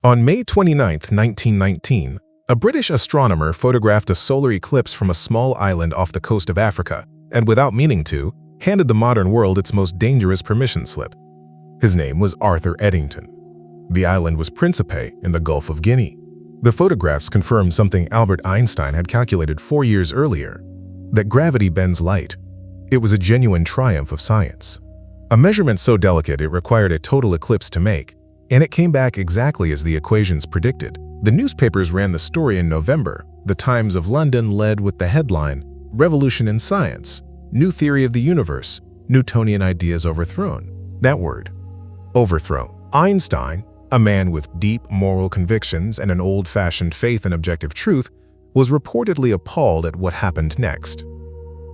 On May 29, 1919, a British astronomer photographed a solar eclipse from a small island off the coast of Africa and, without meaning to, handed the modern world its most dangerous permission slip. His name was Arthur Eddington. The island was Principe in the Gulf of Guinea. The photographs confirmed something Albert Einstein had calculated 4 years earlier, that gravity bends light. It was a genuine triumph of science. A measurement so delicate it required a total eclipse to make, and it came back exactly as the equations predicted. The newspapers ran the story in November. The Times of London led with the headline, "Revolution in Science, New Theory of the Universe, Newtonian Ideas Overthrown." That word, overthrown. Einstein, a man with deep moral convictions and an old-fashioned faith in objective truth, was reportedly appalled at what happened next.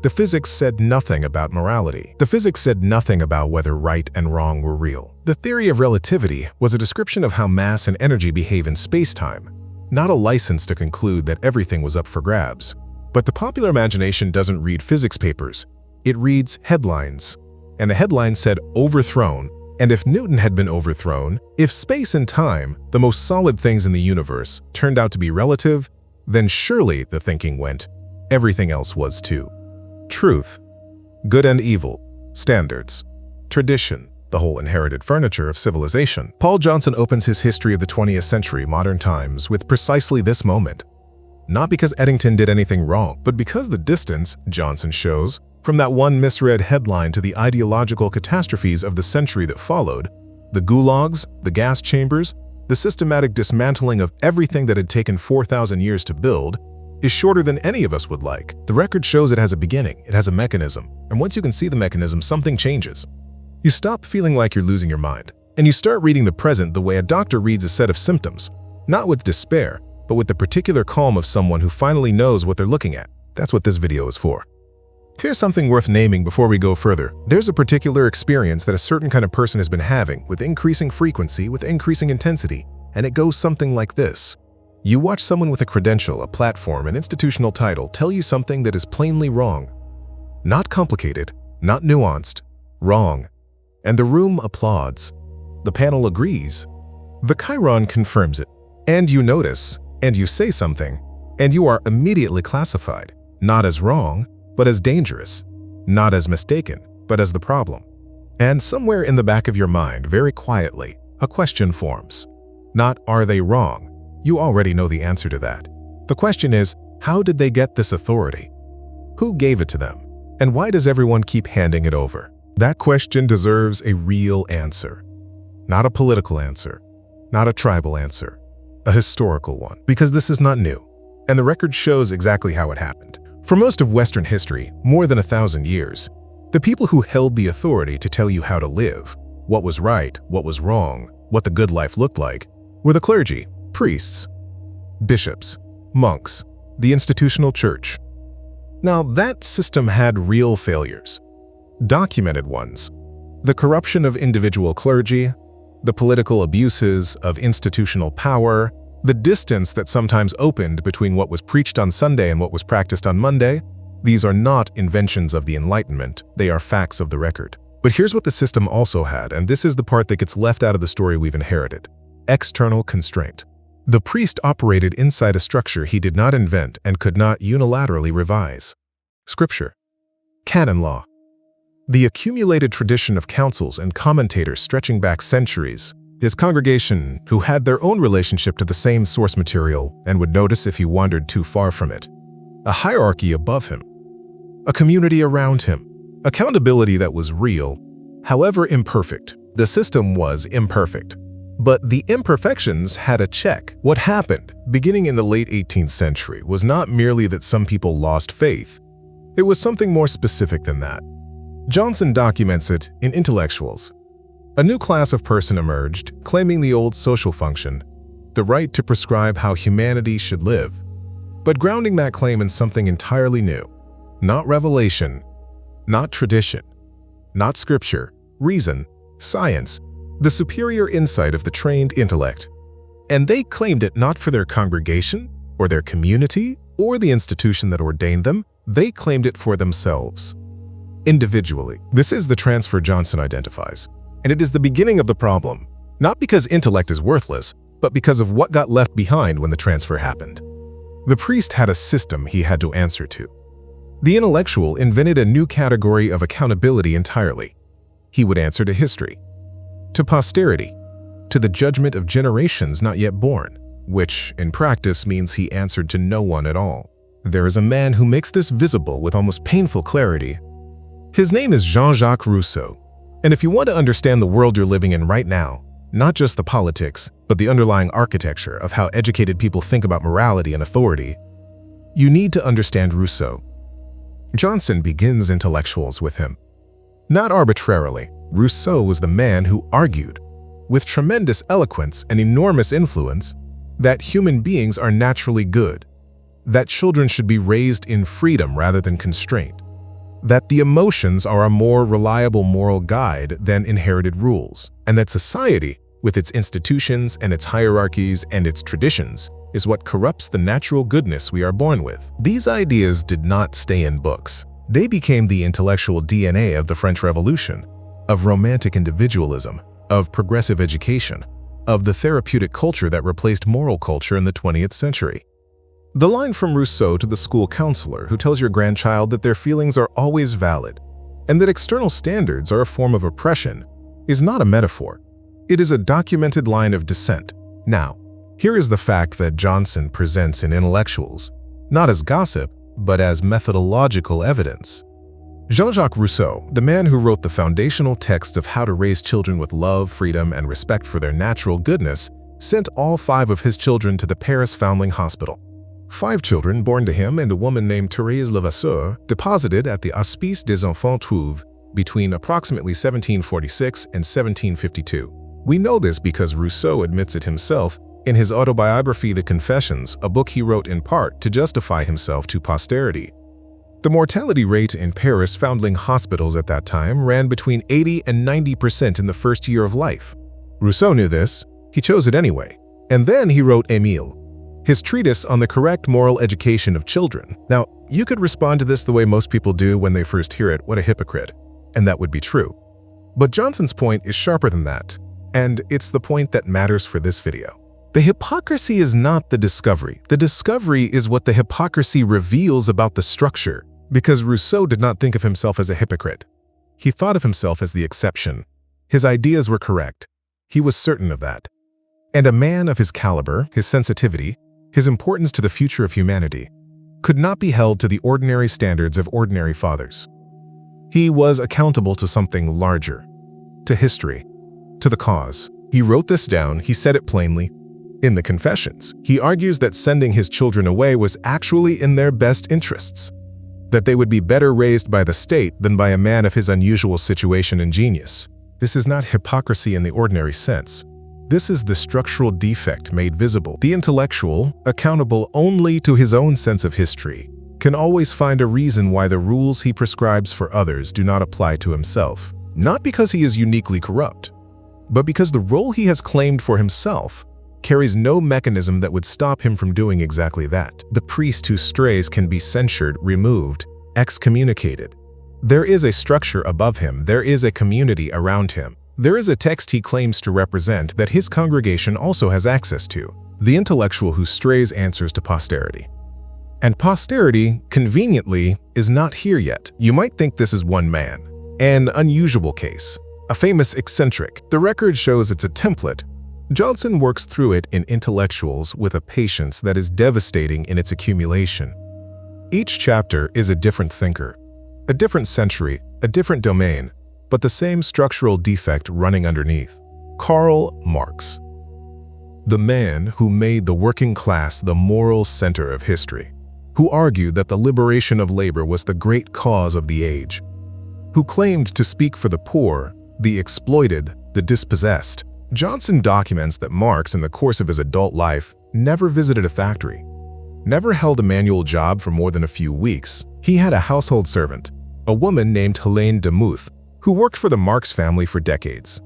The physics said nothing about morality. The physics said nothing about whether right and wrong were real. The theory of relativity was a description of how mass and energy behave in space-time, not a license to conclude that everything was up for grabs. But the popular imagination doesn't read physics papers. It reads headlines. And the headline said overthrown. And if Newton had been overthrown, if space and time, the most solid things in the universe, turned out to be relative, then surely, the thinking went, everything else was too. Truth, good and evil, standards, tradition, the whole inherited furniture of civilization. Paul Johnson opens his history of the 20th century, modern times, with precisely this moment. Not because Eddington did anything wrong, but because the distance, Johnson shows, from that one misread headline to the ideological catastrophes of the century that followed, the gulags, the gas chambers, the systematic dismantling of everything that had taken 4,000 years to build, is shorter than any of us would like. The record shows it has a beginning, it has a mechanism, and once you can see the mechanism, something changes. You stop feeling like you're losing your mind, and you start reading the present the way a doctor reads a set of symptoms, not with despair, but with the particular calm of someone who finally knows what they're looking at. That's what this video is for. Here's something worth naming before we go further. There's a particular experience that a certain kind of person has been having with increasing frequency, with increasing intensity, and it goes something like this. You watch someone with a credential, a platform, an institutional title tell you something that is plainly wrong. Not complicated, not nuanced, wrong. And the room applauds. The panel agrees. The chyron confirms it. And you notice, and you say something, and you are immediately classified, not as wrong, but as dangerous, not as mistaken, but as the problem. And somewhere in the back of your mind, very quietly, a question forms. Not are they wrong? You already know the answer to that. The question is, how did they get this authority? Who gave it to them? And why does everyone keep handing it over? That question deserves a real answer. Not a political answer, not a tribal answer, a historical one. Because this is not new, and the record shows exactly how it happened. For most of Western history, more than 1,000 years, the people who held the authority to tell you how to live, what was right, what was wrong, what the good life looked like, were the clergy, priests, bishops, monks, the institutional church. Now, that system had real failures, documented ones. The corruption of individual clergy, the political abuses of institutional power, the distance that sometimes opened between what was preached on Sunday and what was practiced on Monday. These are not inventions of the Enlightenment, they are facts of the record. But here's what the system also had, and this is the part that gets left out of the story we've inherited. External constraint. The priest operated inside a structure he did not invent and could not unilaterally revise. Scripture. Canon law. The accumulated tradition of councils and commentators stretching back centuries. His congregation, who had their own relationship to the same source material and would notice if he wandered too far from it. A hierarchy above him. A community around him. Accountability that was real, however imperfect. The system was imperfect. But the imperfections had a check. What happened, beginning in the late 18th century, was not merely that some people lost faith. It was something more specific than that. Johnson documents it in Intellectuals. A new class of person emerged, claiming the old social function, the right to prescribe how humanity should live, but grounding that claim in something entirely new. Not revelation, not tradition, not scripture, reason, science, the superior insight of the trained intellect. And they claimed it not for their congregation, or their community, or the institution that ordained them. They claimed it for themselves, individually. This is the transfer Johnson identifies. And it is the beginning of the problem, not because intellect is worthless, but because of what got left behind when the transfer happened. The priest had a system he had to answer to. The intellectual invented a new category of accountability entirely. He would answer to history, to posterity, to the judgment of generations not yet born, which, in practice, means he answered to no one at all. There is a man who makes this visible with almost painful clarity. His name is Jean-Jacques Rousseau, and if you want to understand the world you're living in right now, not just the politics, but the underlying architecture of how educated people think about morality and authority, you need to understand Rousseau. Johnson begins intellectuals with him. Not arbitrarily, Rousseau was the man who argued, with tremendous eloquence and enormous influence, that human beings are naturally good, that children should be raised in freedom rather than constraint, that the emotions are a more reliable moral guide than inherited rules, and that society, with its institutions and its hierarchies and its traditions, is what corrupts the natural goodness we are born with. These ideas did not stay in books. They became the intellectual DNA of the French Revolution, of romantic individualism, of progressive education, of the therapeutic culture that replaced moral culture in the 20th century. The line from Rousseau to the school counselor who tells your grandchild that their feelings are always valid and that external standards are a form of oppression is not a metaphor. It is a documented line of dissent. Now, here is the fact that Johnson presents in Intellectuals, not as gossip, but as methodological evidence. Jean-Jacques Rousseau, the man who wrote the foundational text of how to raise children with love, freedom, and respect for their natural goodness, sent all 5 of his children to the Paris Foundling Hospital. 5 children born to him and a woman named Thérèse Levasseur, deposited at the Hospice des Enfants Trouvé between approximately 1746 and 1752. We know this because Rousseau admits it himself in his autobiography The Confessions, a book he wrote in part to justify himself to posterity. The mortality rate in Paris foundling hospitals at that time ran between 80 and 90% in the first year of life. Rousseau knew this. He chose it anyway. And then he wrote Émile, his treatise on the correct moral education of children. Now, you could respond to this the way most people do when they first hear it, what a hypocrite, and that would be true. But Johnson's point is sharper than that, and it's the point that matters for this video. The hypocrisy is not the discovery. The discovery is what the hypocrisy reveals about the structure, because Rousseau did not think of himself as a hypocrite. He thought of himself as the exception. His ideas were correct. He was certain of that. And a man of his caliber, his sensitivity, his importance to the future of humanity, could not be held to the ordinary standards of ordinary fathers. He was accountable to something larger, to history, to the cause. He wrote this down, he said it plainly. In the Confessions, he argues that sending his children away was actually in their best interests, that they would be better raised by the state than by a man of his unusual situation and genius. This is not hypocrisy in the ordinary sense. This is the structural defect made visible. The intellectual, accountable only to his own sense of history, can always find a reason why the rules he prescribes for others do not apply to himself. Not because he is uniquely corrupt, but because the role he has claimed for himself carries no mechanism that would stop him from doing exactly that. The priest who strays can be censured, removed, excommunicated. There is a structure above him. There is a community around him. There is a text he claims to represent that his congregation also has access to. The intellectual who strays answers to posterity. And posterity, conveniently, is not here yet. You might think this is one man, an unusual case, a famous eccentric. The record shows it's a template. Johnson works through it in Intellectuals with a patience that is devastating in its accumulation. Each chapter is a different thinker, a different century, a different domain, but the same structural defect running underneath. Karl Marx, the man who made the working class the moral center of history, who argued that the liberation of labor was the great cause of the age, who claimed to speak for the poor, the exploited, the dispossessed. Johnson documents that Marx, in the course of his adult life, never visited a factory, never held a manual job for more than a few weeks. He had a household servant, a woman named Helene de Muth, who worked for the Marx family for decades.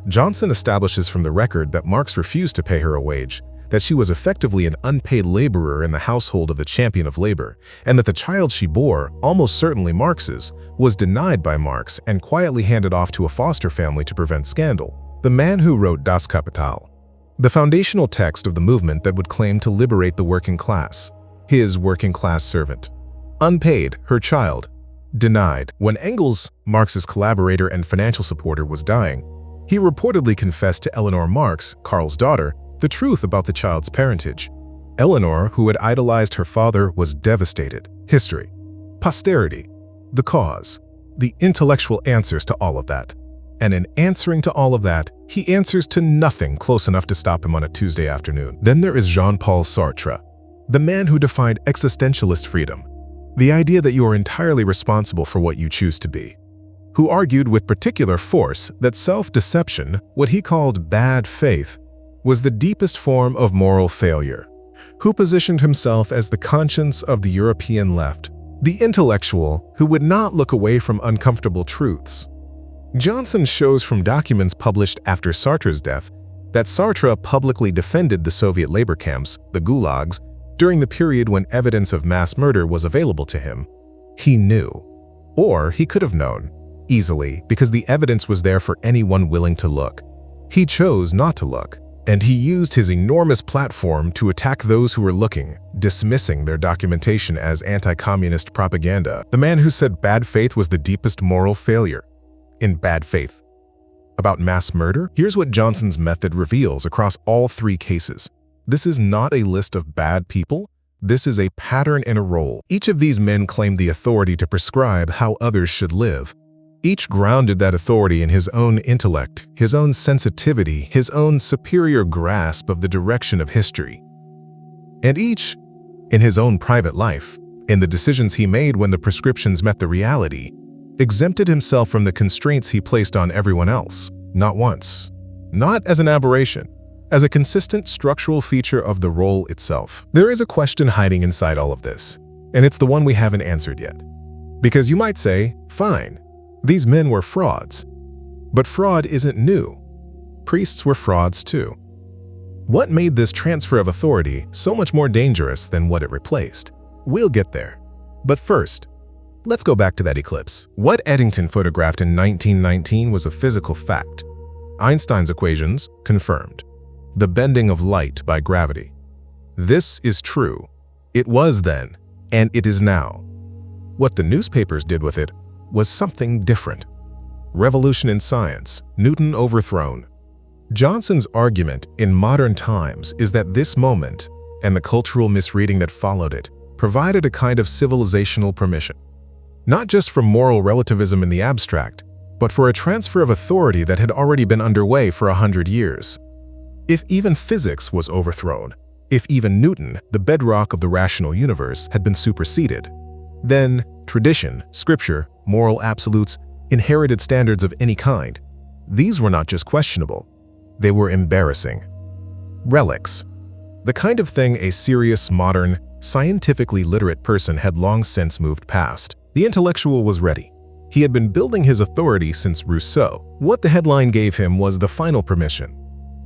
Johnson establishes from the record that Marx refused to pay her a wage, that she was effectively an unpaid laborer in the household of the champion of labor, and that the child she bore, almost certainly Marx's, was denied by Marx and quietly handed off to a foster family to prevent scandal. The man who wrote Das Kapital, the foundational text of the movement that would claim to liberate the working class, his working class servant. Unpaid, her child. Denied. When Engels, Marx's collaborator and financial supporter, was dying, he reportedly confessed to Eleanor Marx, Karl's daughter, the truth about the child's parentage. Eleanor, who had idolized her father, was devastated. History. Posterity. The cause. The intellectual answers to all of that. And in answering to all of that, he answers to nothing close enough to stop him on a Tuesday afternoon. Then there is Jean-Paul Sartre, the man who defined existentialist freedom, the idea that you are entirely responsible for what you choose to be, who argued with particular force that self-deception, what he called bad faith, was the deepest form of moral failure, who positioned himself as the conscience of the European left, the intellectual who would not look away from uncomfortable truths. Johnson shows from documents published after Sartre's death that Sartre publicly defended the Soviet labor camps, the gulags, during the period when evidence of mass murder was available to him. He knew, or he could have known, easily, because the evidence was there for anyone willing to look. He chose not to look, and he used his enormous platform to attack those who were looking, dismissing their documentation as anti-communist propaganda. The man who said bad faith was the deepest moral failure. In bad faith. About mass murder? Here's what Johnson's method reveals across all three cases. This is not a list of bad people. This is a pattern and a role. Each of these men claimed the authority to prescribe how others should live. Each grounded that authority in his own intellect, his own sensitivity, his own superior grasp of the direction of history. And each, in his own private life, in the decisions he made when the prescriptions met the reality, exempted himself from the constraints he placed on everyone else, not once. Not as an aberration, as a consistent structural feature of the role itself. There is a question hiding inside all of this, and it's the one we haven't answered yet. Because you might say, fine, these men were frauds. But fraud isn't new. Priests were frauds too. What made this transfer of authority so much more dangerous than what it replaced? We'll get there. But first, let's go back to that eclipse. What Eddington photographed in 1919 was a physical fact. Einstein's equations confirmed. The bending of light by gravity. This is true. It was then, and it is now. What the newspapers did with it was something different. Revolution in science, Newton overthrown. Johnson's argument in modern times is that this moment, and the cultural misreading that followed it, provided a kind of civilizational permission. Not just for moral relativism in the abstract, but for a transfer of authority that had already been underway for 100 years. If even physics was overthrown, if even Newton, the bedrock of the rational universe, had been superseded, then tradition, scripture, moral absolutes, inherited standards of any kind, these were not just questionable, they were embarrassing. Relics. The kind of thing a serious, modern, scientifically literate person had long since moved past. The intellectual was ready. He had been building his authority since Rousseau. What the headline gave him was the final permission.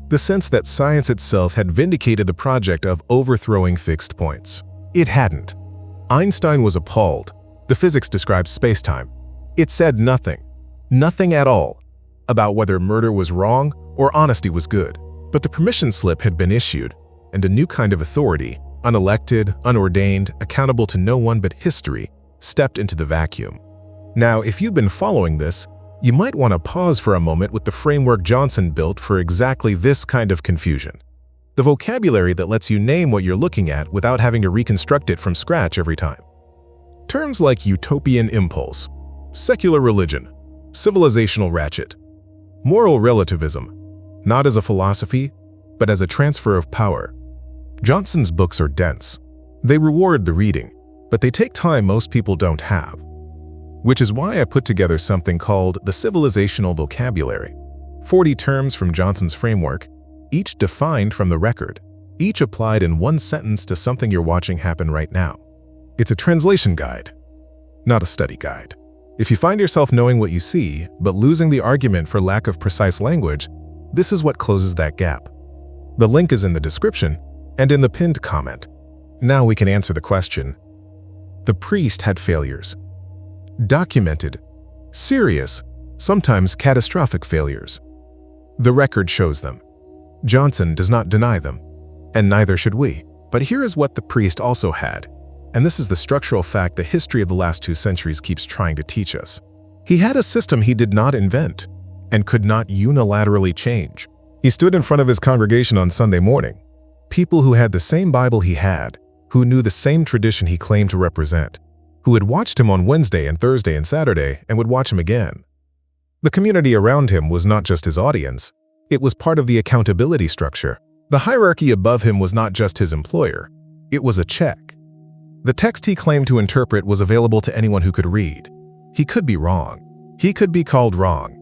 The sense that science itself had vindicated the project of overthrowing fixed points. It hadn't. Einstein was appalled. The physics described space-time. It said nothing at all, about whether murder was wrong or honesty was good. But the permission slip had been issued, and a new kind of authority, unelected, unordained, accountable to no one but history, stepped into the vacuum. Now, if you've been following this, you might want to pause for a moment with the framework Johnson built for exactly this kind of confusion. The vocabulary that lets you name what you're looking at without having to reconstruct it from scratch every time. Terms like utopian impulse, secular religion, civilizational ratchet, moral relativism, not as a philosophy, but as a transfer of power. Johnson's books are dense. They reward the reading, but they take time most people don't have. Which is why I put together something called the civilizational vocabulary. 40 terms from Johnson's framework, each defined from the record, each applied in one sentence to something you're watching happen right now. It's a translation guide, not a study guide. If you find yourself knowing what you see, but losing the argument for lack of precise language, this is what closes that gap. The link is in the description and in the pinned comment. Now we can answer the question. The priest had failures. Documented, serious, sometimes catastrophic failures. The record shows them. Johnson does not deny them, and neither should we. But here is what the priest also had, and this is the structural fact the history of the last 2 centuries keeps trying to teach us. He had a system he did not invent and could not unilaterally change. He stood in front of his congregation on Sunday morning, people who had the same Bible he had, who knew the same tradition he claimed to represent, who had watched him on Wednesday and Thursday and Saturday and would watch him again. The community around him was not just his audience, it was part of the accountability structure. The hierarchy above him was not just his employer, it was a check. The text he claimed to interpret was available to anyone who could read. He could be wrong. He could be called wrong.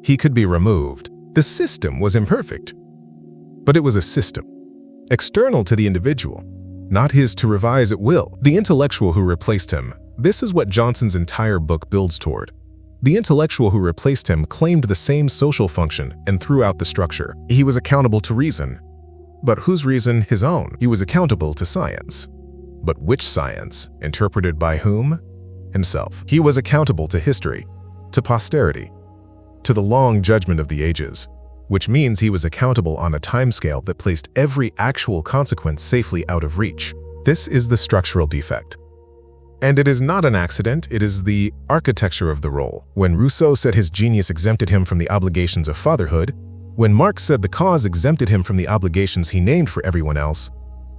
He could be removed. The system was imperfect, but it was a system, external to the individual, not his to revise at will. The intellectual who replaced him, this is what Johnson's entire book builds toward. The intellectual who replaced him claimed the same social function and threw out the structure. He was accountable to reason. But whose reason? His own. He was accountable to science. But which science? Interpreted by whom? Himself. He was accountable to history, to posterity, to the long judgment of the ages, which means he was accountable on a timescale that placed every actual consequence safely out of reach. This is the structural defect. And it is not an accident, it is the architecture of the role. When Rousseau said his genius exempted him from the obligations of fatherhood, when Marx said the cause exempted him from the obligations he named for everyone else,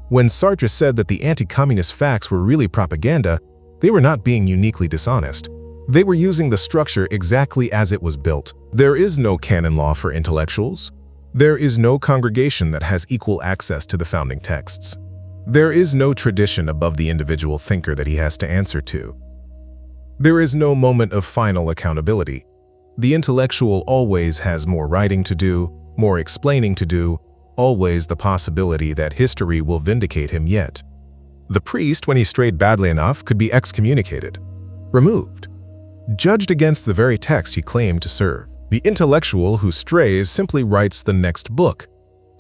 when Sartre said that the anti-communist facts were really propaganda, they were not being uniquely dishonest. They were using the structure exactly as it was built. There is no canon law for intellectuals. There is no congregation that has equal access to the founding texts. There is no tradition above the individual thinker that he has to answer to. There is no moment of final accountability. The intellectual always has more writing to do, more explaining to do, always the possibility that history will vindicate him yet. The priest, when he strayed badly enough, could be excommunicated, removed, judged against the very text he claimed to serve. The intellectual who strays simply writes the next book,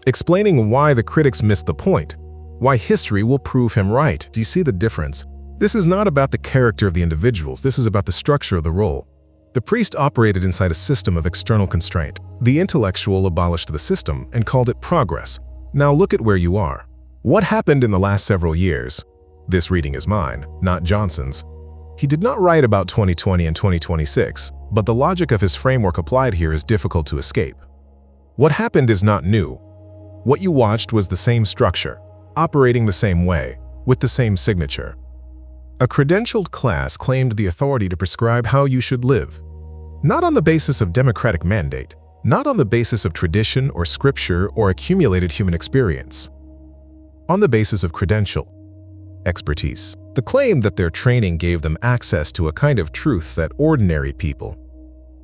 explaining why the critics missed the point, why history will prove him right. Do you see the difference? This is not about the character of the individuals, this is about the structure of the role. The priest operated inside a system of external constraint. The intellectual abolished the system and called it progress. Now look at where you are. What happened in the last several years? This reading is mine, not Johnson's. He did not write about 2020 and 2026, but the logic of his framework applied here is difficult to escape. What happened is not new. What you watched was the same structure, operating the same way, with the same signature. A credentialed class claimed the authority to prescribe how you should live, not on the basis of democratic mandate, not on the basis of tradition or scripture or accumulated human experience, on the basis of credential, expertise. The claim that their training gave them access to a kind of truth that ordinary people,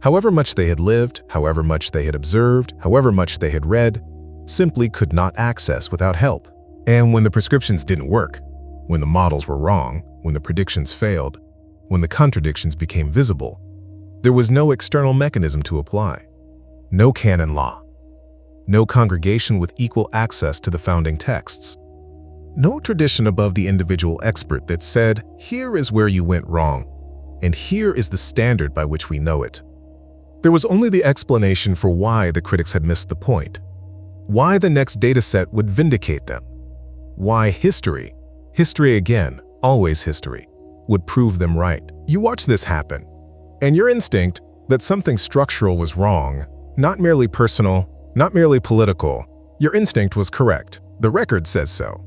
however much they had lived, however much they had observed, however much they had read, simply could not access without help. And when the prescriptions didn't work, when the models were wrong, when the predictions failed, when the contradictions became visible, there was no external mechanism to apply, no canon law, no congregation with equal access to the founding texts, no tradition above the individual expert that said, here is where you went wrong, and here is the standard by which we know it. There was only the explanation for why the critics had missed the point, why the next dataset would vindicate them, why history again, always history, would prove them right. You watch this happen, and your instinct that something structural was wrong, not merely personal, not merely political, your instinct was correct. The record says so.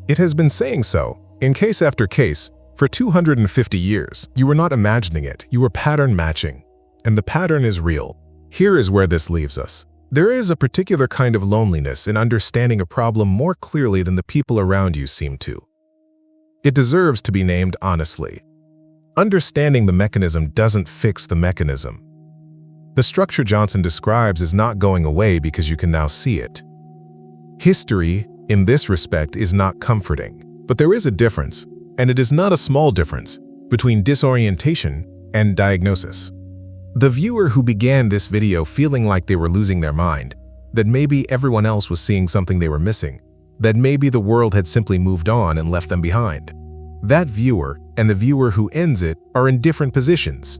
It has been saying so, in case after case, for 250 years. You were not imagining it, you were pattern matching. And the pattern is real. Here is where this leaves us. There is a particular kind of loneliness in understanding a problem more clearly than the people around you seem to. It deserves to be named honestly. Understanding the mechanism doesn't fix the mechanism. The structure Johnson describes is not going away because you can now see it. History, in this respect, is not comforting. But there is a difference, and it is not a small difference, between disorientation and diagnosis. The viewer who began this video feeling like they were losing their mind, that maybe everyone else was seeing something they were missing, that maybe the world had simply moved on and left them behind. That viewer and the viewer who ends it are in different positions.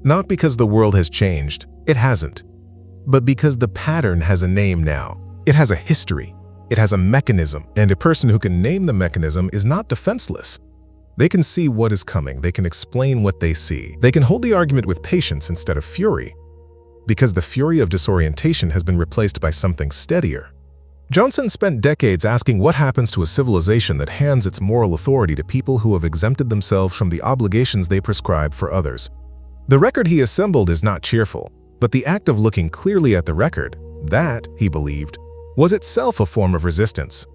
Not because the world has changed, it hasn't, but because the pattern has a name now. It has a history. It has a mechanism, and a person who can name the mechanism is not defenseless. They can see what is coming. They can explain what they see. They can hold the argument with patience instead of fury, because the fury of disorientation has been replaced by something steadier. Johnson spent decades asking what happens to a civilization that hands its moral authority to people who have exempted themselves from the obligations they prescribe for others. The record he assembled is not cheerful, but the act of looking clearly at the record, that, he believed, was itself a form of resistance.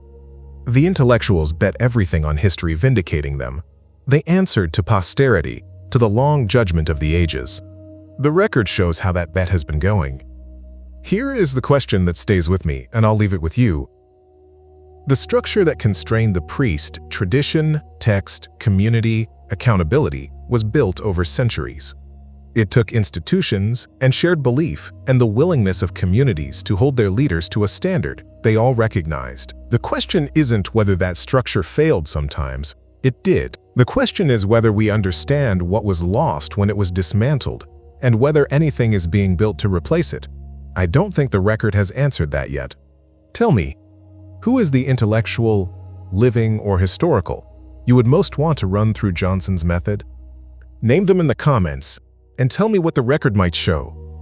The intellectuals bet everything on history vindicating them. They answered to posterity, to the long judgment of the ages. The record shows how that bet has been going. Here is the question that stays with me, and I'll leave it with you. The structure that constrained the priest, tradition, text, community, accountability, was built over centuries. It took institutions and shared belief and the willingness of communities to hold their leaders to a standard they all recognized. The question isn't whether that structure failed sometimes. It did. The question is whether we understand what was lost when it was dismantled, and whether anything is being built to replace it. I don't think the record has answered that yet. Tell me, who is the intellectual, living, or historical you would most want to run through Johnson's method? Name them in the comments, and tell me what the record might show.